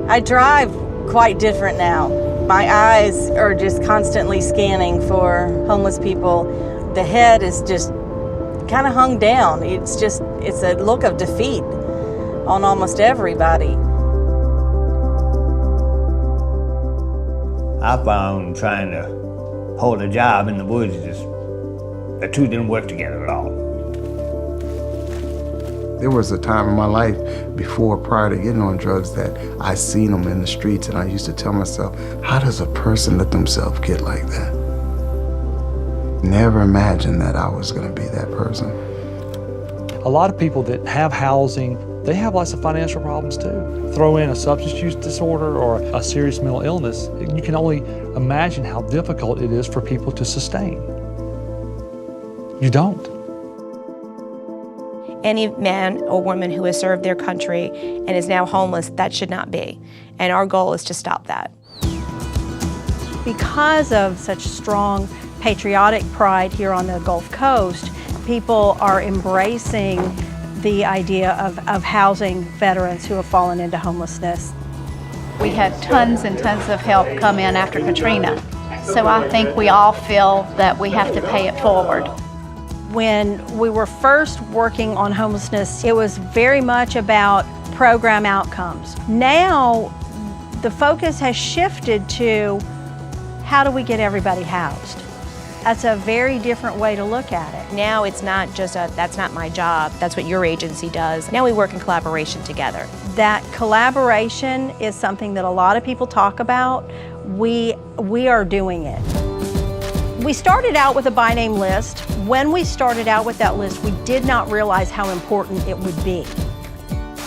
I drive quite different now. My eyes are just constantly scanning for homeless people. The head is just kind of hung down. It's a look of defeat on almost everybody. I found trying to hold a job in the woods, the two didn't work together at all. There was a time in my life prior to getting on drugs, that I seen them in the streets, and I used to tell myself, how does a person let themselves get like that? Never imagined that I was gonna be that person. A lot of people that have housing, they have lots of financial problems too. Throw in a substance use disorder or a serious mental illness, you can only imagine how difficult it is for people to sustain. You don't. Any man or woman who has served their country and is now homeless, that should not be. And our goal is to stop that. Because of such strong patriotic pride here on the Gulf Coast, people are embracing the idea of housing veterans who have fallen into homelessness. We had tons and tons of help come in after Katrina. So I think we all feel that we have to pay it forward. When we were first working on homelessness, it was very much about program outcomes. Now, the focus has shifted to how do we get everybody housed? That's a very different way to look at it. Now it's not just that's not my job, that's what your agency does. Now we work in collaboration together. That collaboration is something that a lot of people talk about. We are doing it. We started out with a by name list. When we started out with that list, we did not realize how important it would be.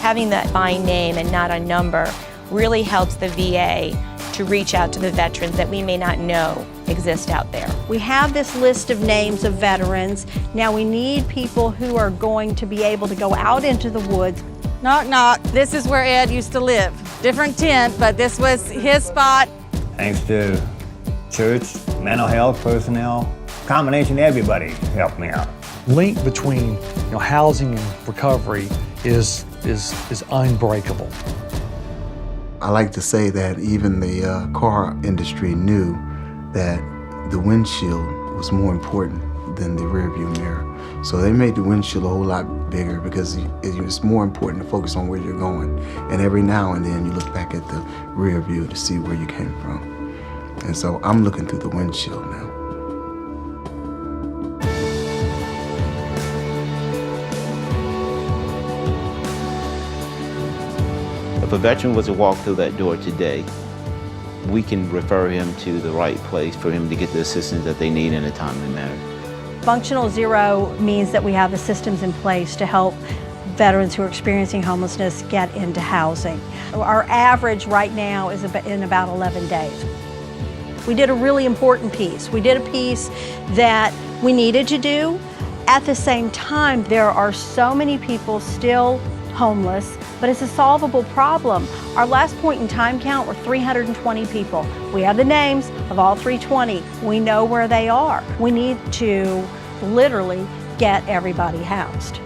Having that by name and not a number really helps the VA to reach out to the veterans that we may not know exist out there. We have this list of names of veterans. Now we need people who are going to be able to go out into the woods. Knock, knock. This is where Ed used to live. Different tent, but this was his spot. Thanks to church, mental health personnel, combination of everybody helped me out. Link between housing and recovery is unbreakable. I like to say that even the car industry knew that the windshield was more important than the rearview mirror. So they made the windshield a whole lot bigger because it's more important to focus on where you're going. And every now and then you look back at the rear view to see where you came from. And so I'm looking through the windshield now. If a veteran was to walk through that door today, we can refer him to the right place for him to get the assistance that they need in a timely manner. Functional Zero means that we have the systems in place to help veterans who are experiencing homelessness get into housing. Our average right now is in about 11 days. We did a really important piece. We did a piece that we needed to do. At the same time, there are so many people still homeless, but it's a solvable problem. Our last point in time count were 320 people. We have the names of all 320. We know where they are. We need to literally get everybody housed.